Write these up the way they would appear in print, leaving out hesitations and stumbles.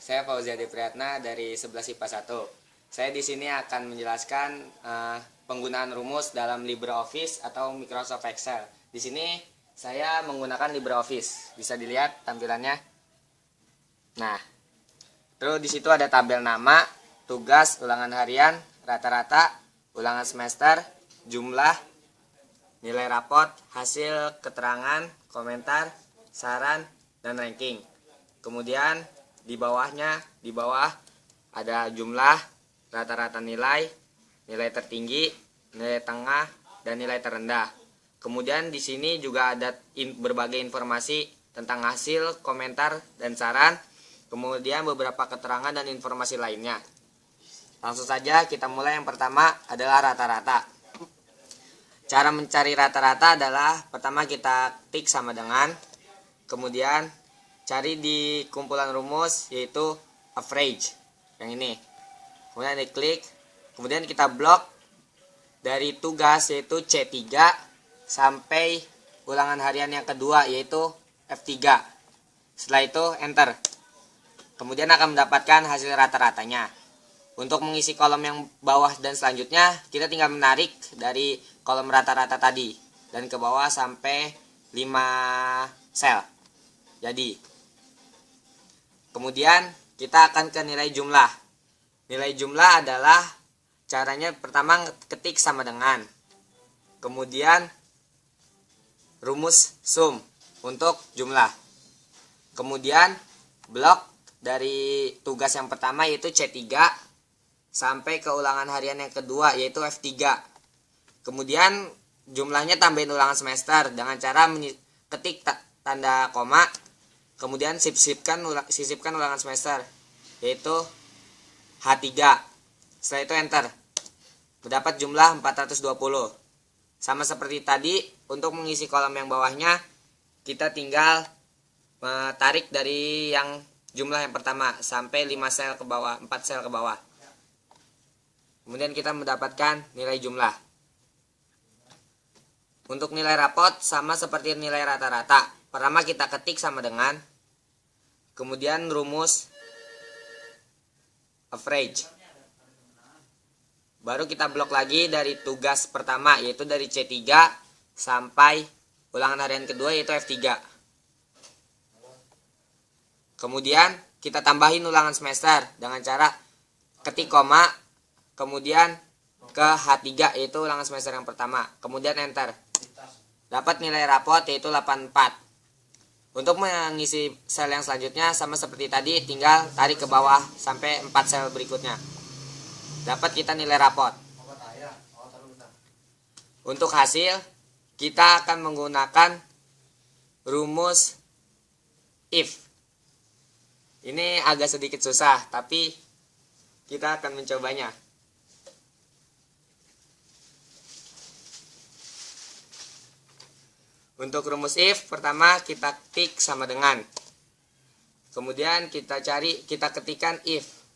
Saya Fauziadi Priyatna dari 11 IPA 1. Saya di sini akan menjelaskan penggunaan rumus dalam LibreOffice atau Microsoft Excel. Di sini saya menggunakan LibreOffice. Bisa dilihat tampilannya. Nah, terus di situ ada tabel nama, tugas, ulangan harian, rata-rata, ulangan semester, jumlah, nilai rapot, hasil keterangan, komentar, saran, dan ranking. Kemudian di bawah ada jumlah, rata-rata nilai, nilai tertinggi, nilai tengah, dan nilai terendah. Kemudian di sini juga ada berbagai informasi tentang hasil, komentar, dan saran. Kemudian beberapa keterangan dan informasi lainnya. Langsung saja kita mulai. Yang pertama adalah rata-rata. Cara mencari rata-rata adalah pertama kita tik sama dengan, kemudian cari di kumpulan rumus yaitu average yang ini, kemudian diklik, kemudian kita blok dari tugas yaitu C3 sampai ulangan harian yang kedua yaitu F3. Setelah itu enter, kemudian akan mendapatkan hasil rata-ratanya. Untuk mengisi kolom yang bawah dan selanjutnya kita tinggal menarik dari kolom rata-rata tadi dan ke bawah sampai 5 sel. Jadi kemudian kita akan ke nilai jumlah. Nilai jumlah adalah caranya pertama ketik sama dengan, kemudian rumus sum untuk jumlah, kemudian blok dari tugas yang pertama yaitu C3 sampai ke ulangan harian yang kedua yaitu F3. Kemudian jumlahnya tambahin ulangan semester dengan cara ketik tanda koma, kemudian sisipkan ulangan semester yaitu H3. Setelah itu enter, mendapat jumlah 420. Sama seperti tadi, untuk mengisi kolom yang bawahnya kita tinggal tarik dari yang jumlah yang pertama sampai 5 sel ke bawah, 4 sel ke bawah. Kemudian kita mendapatkan nilai jumlah. Untuk nilai rapot sama seperti nilai rata-rata. Pertama kita ketik sama dengan, kemudian rumus average. Baru kita blok lagi dari tugas pertama yaitu dari C3 sampai ulangan harian kedua yaitu F3. Kemudian kita tambahin ulangan semester dengan cara ketik koma, kemudian ke H3 yaitu ulangan semester yang pertama, kemudian enter. Dapat nilai rapot yaitu 84. Untuk mengisi sel yang selanjutnya sama seperti tadi, tinggal tarik ke bawah sampai 4 sel berikutnya. Dapat kita nilai rapot. Untuk hasil kita akan menggunakan rumus if. Ini agak sedikit susah, tapi kita akan mencobanya. Untuk rumus if, pertama kita tik sama dengan, kemudian kita ketikkan if,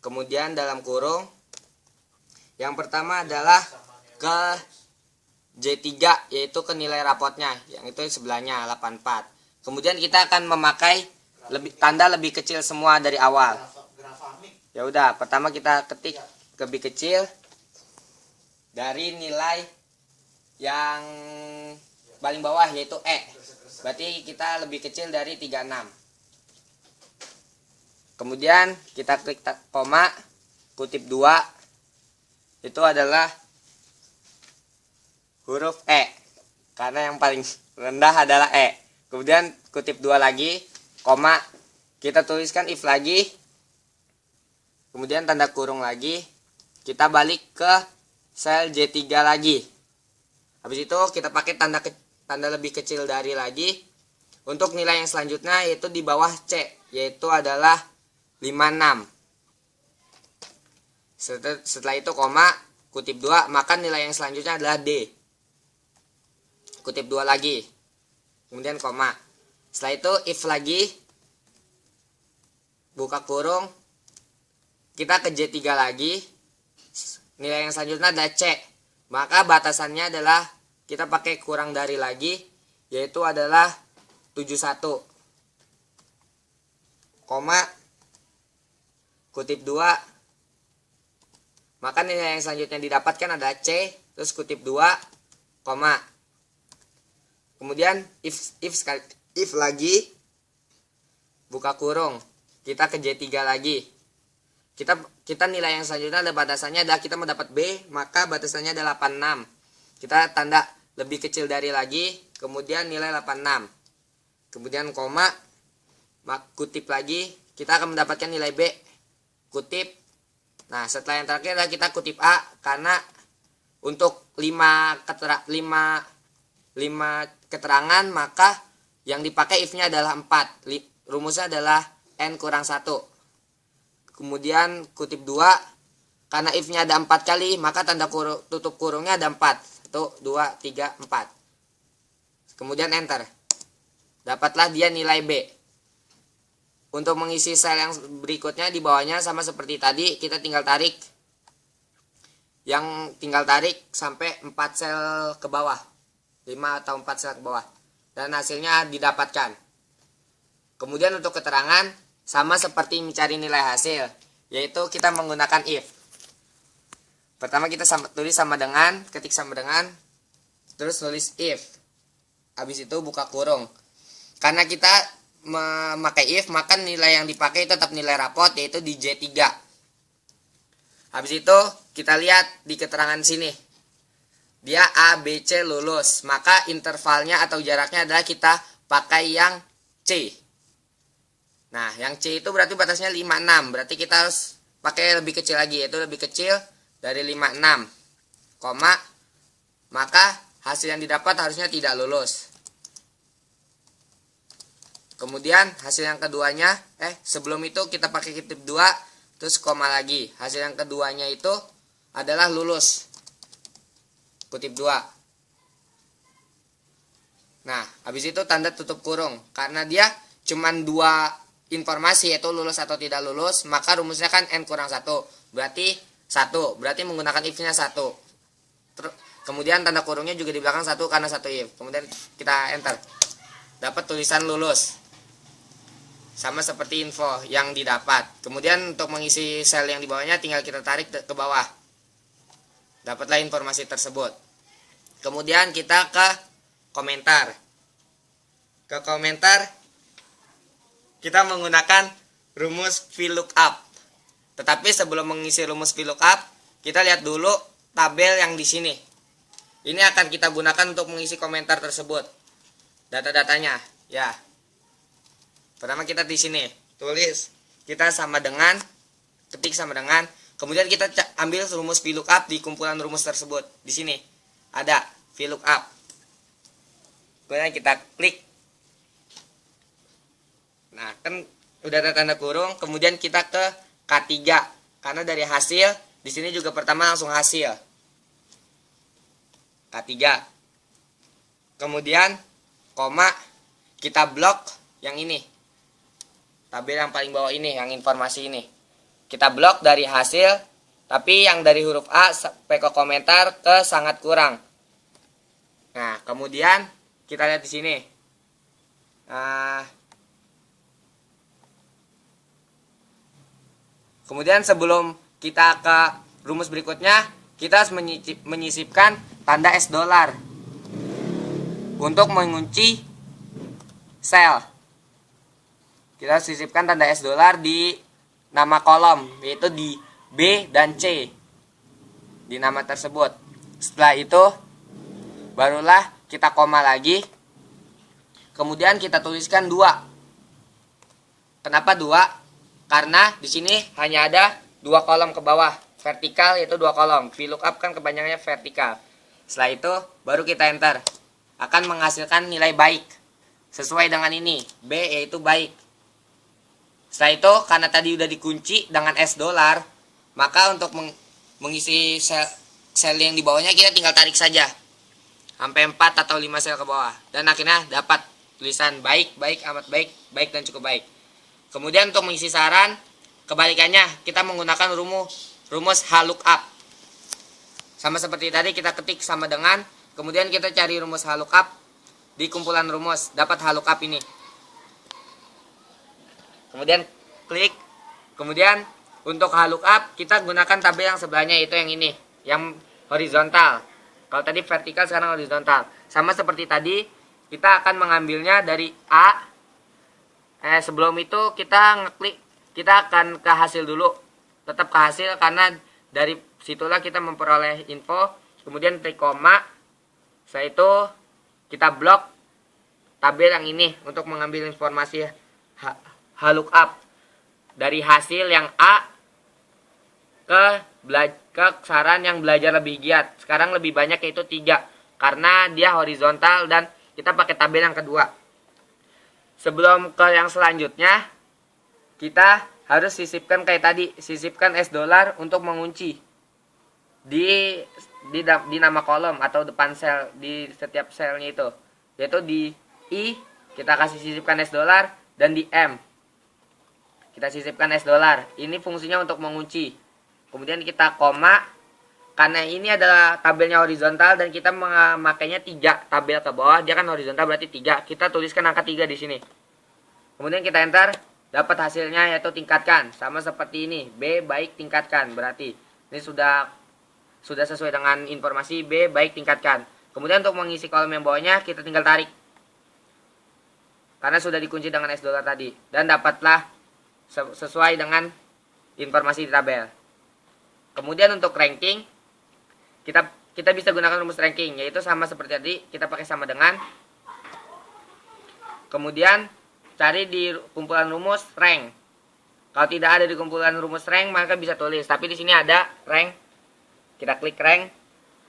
kemudian dalam kurung, yang pertama adalah ke J3 yaitu ke nilai rapotnya, yang itu sebelahnya 84. Kemudian kita akan memakai tanda lebih kecil semua dari awal. Ya udah, pertama kita ketik lebih kecil dari nilai yang paling bawah yaitu E. Berarti kita lebih kecil dari 36. Kemudian kita klik koma, kutip 2. Itu adalah huruf E. Karena yang paling rendah adalah E. Kemudian kutip 2 lagi, koma, kita tuliskan if lagi. Kemudian tanda kurung lagi. Kita balik ke sel J3 lagi. Habis itu kita pakai tanda lebih kecil dari lagi. Untuk nilai yang selanjutnya yaitu di bawah C, yaitu adalah 56. Setelah itu koma, kutip 2, maka nilai yang selanjutnya adalah D. Kutip 2 lagi, kemudian koma. Setelah itu if lagi, buka kurung, kita ke J3 lagi. Nilai yang selanjutnya adalah C, maka batasannya adalah kita pakai kurang dari lagi, yaitu adalah 71, koma, kutip 2, maka nilai yang selanjutnya didapatkan adalah C, terus kutip 2, koma. Kemudian if lagi, buka kurung, kita ke J3 lagi. Kita nilai yang selanjutnya ada batasannya adalah kita mendapat B, maka batasannya adalah 86. Kita tanda lebih kecil dari lagi, kemudian nilai 86. Kemudian koma, kutip lagi, kita akan mendapatkan nilai B, kutip. Nah, setelah yang terakhir adalah kita kutip A, karena untuk 5 keterangan, maka yang dipakai if-nya adalah 4. Rumusnya adalah N kurang 1. Kemudian kutip 2, karena if-nya ada 4 kali, maka tanda tutup kurungnya ada 4. 1, 2, 3, 4. Kemudian enter. Dapatlah dia nilai B. Untuk mengisi sel yang berikutnya di bawahnya sama seperti tadi, kita tinggal tarik. Tinggal tarik sampai 4 sel ke bawah. 5 atau 4 sel ke bawah. Dan hasilnya didapatkan. Kemudian untuk keterangan, sama seperti mencari nilai hasil, yaitu kita menggunakan if. Pertama kita tulis sama dengan, ketik sama dengan, terus tulis if. Habis itu buka kurung. Karena kita memakai if, maka nilai yang dipakai tetap nilai rapot, yaitu di J3. Habis itu kita lihat di keterangan sini. Dia A, B, C lulus. Maka intervalnya atau jaraknya adalah kita pakai yang C. Nah, yang C itu berarti batasnya 56. Berarti kita harus pakai lebih kecil lagi, yaitu lebih kecil dari 56. Koma, maka hasil yang didapat harusnya tidak lulus. Kemudian hasil yang keduanya, sebelum itu kita pakai kutip 2, terus koma lagi. Hasil yang keduanya itu adalah lulus. Kutip 2. Nah, habis itu tanda tutup kurung. Karena dia cuman 2 informasi, yaitu lulus atau tidak lulus, maka rumusnya kan N kurang 1. Berarti 1. Berarti menggunakan if-nya 1. Kemudian tanda kurungnya juga di belakang 1 karena 1 if. Kemudian kita enter. Dapat tulisan lulus. Sama seperti info yang didapat. Kemudian untuk mengisi sel yang di bawahnya tinggal kita tarik ke bawah. Dapatlah informasi tersebut. Kemudian kita ke komentar. Ke komentar kita menggunakan rumus VLOOKUP. Tetapi sebelum mengisi rumus VLOOKUP, kita lihat dulu tabel yang di sini. Ini akan kita gunakan untuk mengisi komentar tersebut. Data-datanya, ya. Pertama kita di sini tulis kita sama dengan, ketik sama dengan, kemudian kita ambil rumus VLOOKUP di kumpulan rumus tersebut. Di sini ada VLOOKUP. Kemudian kita klik. Nah, kan udah ada tanda kurung, kemudian kita ke K3. Karena dari hasil, di sini juga pertama langsung hasil. K3. Kemudian koma, kita blok yang ini. Tabel yang paling bawah ini, yang informasi ini. Kita blok dari hasil, tapi yang dari huruf A sampai ke komentar ke sangat kurang. Nah, kemudian kita lihat di sini. Kemudian sebelum kita ke rumus berikutnya, kita harus menyisipkan tanda $, untuk mengunci sel. Kita harus sisipkan tanda $, di nama kolom, yaitu di B dan C, di nama tersebut. Setelah itu, barulah kita koma lagi. Kemudian kita tuliskan 2. Kenapa 2? Karena di sini hanya ada 2 kolom ke bawah, vertikal, yaitu 2 kolom. VLOOKUP kan kepanjangannya vertikal. Setelah itu baru kita enter. Akan menghasilkan nilai baik sesuai dengan ini, B yaitu baik. Setelah itu karena tadi udah dikunci dengan $, maka untuk mengisi sel yang di bawahnya kita tinggal tarik saja sampai 4 atau 5 sel ke bawah, dan akhirnya dapat tulisan baik, baik, amat baik, baik dan cukup baik. Kemudian untuk mengisi saran, kebalikannya kita menggunakan rumus HLOOKUP. Sama seperti tadi kita ketik sama dengan, kemudian kita cari rumus HLOOKUP di kumpulan rumus, dapat HLOOKUP ini. Kemudian klik, kemudian untuk lookup kita gunakan tabel yang sebelahnya, itu yang ini, yang horizontal. Kalau tadi vertikal, sekarang horizontal. Sama seperti tadi, kita akan mengambilnya dari A. Sebelum itu kita ngeklik, kita akan ke hasil dulu. Tetap ke hasil karena dari situlah kita memperoleh info. Kemudian klik koma. Setelah itu kita blok tabel yang ini untuk mengambil informasi lookup dari hasil yang A ke saran yang belajar lebih giat. Sekarang lebih banyak, yaitu 3 karena dia horizontal dan kita pakai tabel yang kedua. Sebelum ke yang selanjutnya, kita harus sisipkan kayak tadi, sisipkan $, untuk mengunci di nama kolom atau depan sel, di setiap selnya itu, yaitu di I kita kasih sisipkan $, dan di M kita sisipkan $. Ini fungsinya untuk mengunci. Kemudian kita koma, karena ini adalah tabelnya horizontal dan kita memakainya 3 tabel ke bawah, dia kan horizontal berarti 3, kita tuliskan angka 3 di sini. Kemudian kita enter, dapat hasilnya yaitu tingkatkan, sama seperti ini, B baik tingkatkan, berarti ini sudah sesuai dengan informasi B baik tingkatkan. Kemudian untuk mengisi kolom yang bawahnya kita tinggal tarik, karena sudah dikunci dengan $, tadi, dan dapatlah sesuai dengan informasi di tabel. Kemudian untuk ranking, kita bisa gunakan rumus ranking, yaitu sama seperti tadi, kita pakai sama dengan. Kemudian cari di kumpulan rumus rank. Kalau tidak ada di kumpulan rumus rank, maka bisa tulis. Tapi di sini ada rank. Kita klik rank.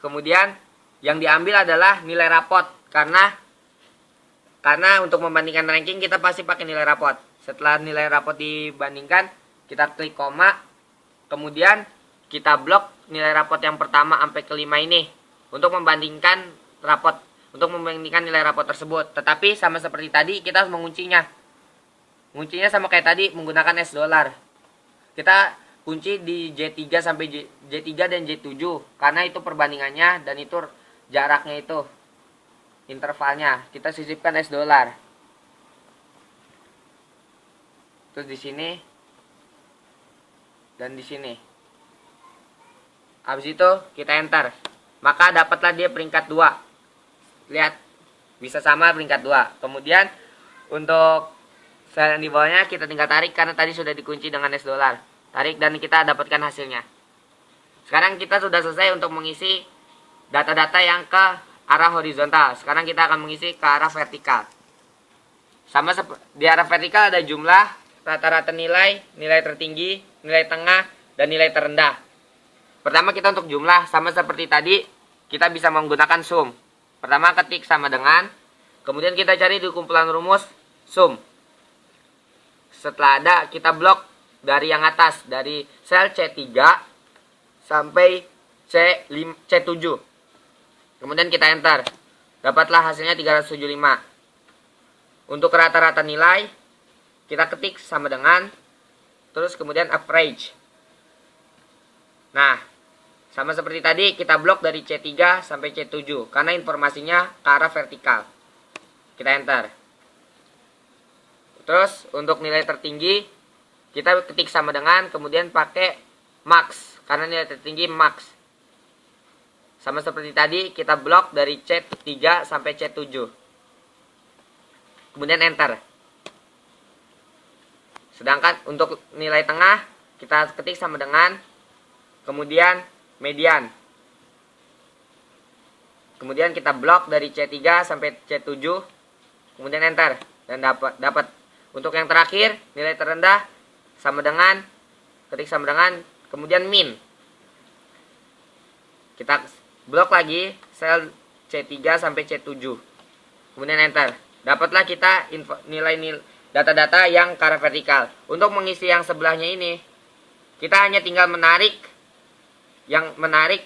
Kemudian yang diambil adalah nilai rapot, karena untuk membandingkan ranking kita pasti pakai nilai rapot. Setelah nilai rapot dibandingkan, kita klik koma. Kemudian kita blok nilai rapot yang pertama sampai ke 5 ini untuk membandingkan nilai rapot tersebut. Tetapi sama seperti tadi, kita harus menguncinya. Menguncinya sama kayak tadi, menggunakan $. Kita kunci di J3 sampai J3 dan J7 karena itu perbandingannya dan itu jaraknya, itu intervalnya. Kita sisipkan $. Terus di sini dan di sini. Habis itu kita enter, maka dapatlah dia peringkat 2. Lihat, bisa sama peringkat 2. Kemudian untuk sel yang di bawahnya kita tinggal tarik karena tadi sudah dikunci dengan $. Tarik dan kita dapatkan hasilnya. Sekarang kita sudah selesai untuk mengisi data-data yang ke arah horizontal. Sekarang kita akan mengisi ke arah vertikal. Sama di arah vertikal ada jumlah, rata-rata nilai, nilai tertinggi, nilai tengah, dan nilai terendah. Pertama kita untuk jumlah, sama seperti tadi, kita bisa menggunakan sum. Pertama ketik sama dengan, kemudian kita cari di kumpulan rumus sum. Setelah ada, kita blok dari yang atas, dari sel C3 sampai C7. Kemudian kita enter, dapatlah hasilnya 375. Untuk rata-rata nilai, kita ketik sama dengan, terus kemudian average. Nah, sama seperti tadi, kita blok dari C3 sampai C7 karena informasinya ke arah vertikal. Kita enter. Terus untuk nilai tertinggi kita ketik sama dengan, kemudian pakai max karena nilai tertinggi max. Sama seperti tadi, kita blok dari C3 sampai C7. Kemudian enter. Sedangkan untuk nilai tengah kita ketik sama dengan, kemudian median. Kemudian kita blok dari C3 sampai C7. Kemudian enter dan dapat. Untuk yang terakhir, nilai terendah sama dengan, ketik sama dengan, kemudian min. Kita blok lagi sel C3 sampai C7. Kemudian enter. Dapatlah kita nilai data-data yang ke arah vertikal. Untuk mengisi yang sebelahnya ini, kita hanya tinggal menarik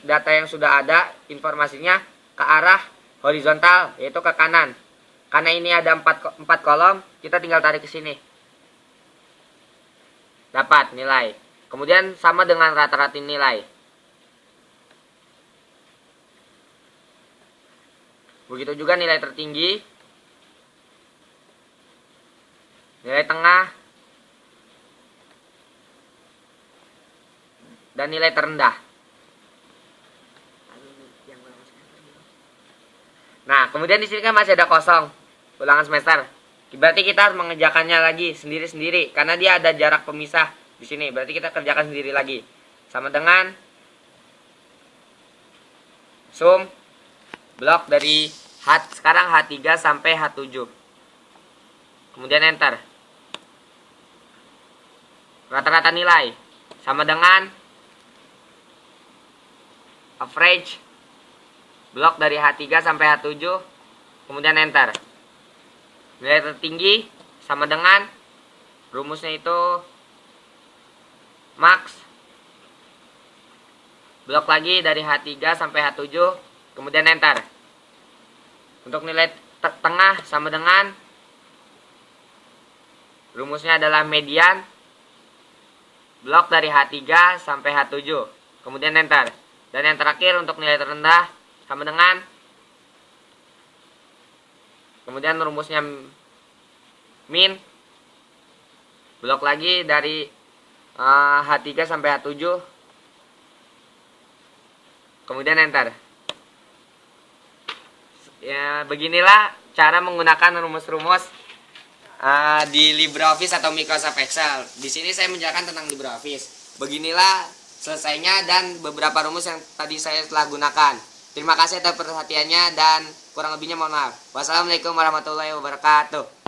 data yang sudah ada, informasinya ke arah horizontal, yaitu ke kanan. Karena ini ada 4 kolom, kita tinggal tarik ke sini. Dapat nilai. Kemudian sama dengan rata-rata nilai. Begitu juga nilai tertinggi, nilai tengah, dan nilai terendah. Nah, kemudian di sini kan masih ada kosong, ulangan semester. Berarti kita harus mengerjakannya lagi sendiri-sendiri karena dia ada jarak pemisah di sini. Berarti kita kerjakan sendiri lagi. Sama dengan sum blok dari sekarang H3 sampai H7. Kemudian enter. Rata-rata nilai sama dengan average blok dari H3 sampai H7. Kemudian enter. Nilai tertinggi sama dengan rumusnya itu max blok lagi dari H3 sampai H7, kemudian enter. Untuk nilai tengah sama dengan rumusnya adalah median blok dari H3 sampai H7, kemudian enter. Dan yang terakhir untuk nilai terendah sama dengan kemudian rumusnya min blok lagi dari H3 sampai H7, kemudian enter. Ya, beginilah cara menggunakan rumus-rumus di LibreOffice atau Microsoft Excel. Di sini saya menjelaskan tentang LibreOffice. Beginilah selesainya dan beberapa rumus yang tadi saya telah gunakan. Terima kasih atas perhatiannya dan kurang lebihnya mohon maaf. Wassalamualaikum warahmatullahi wabarakatuh.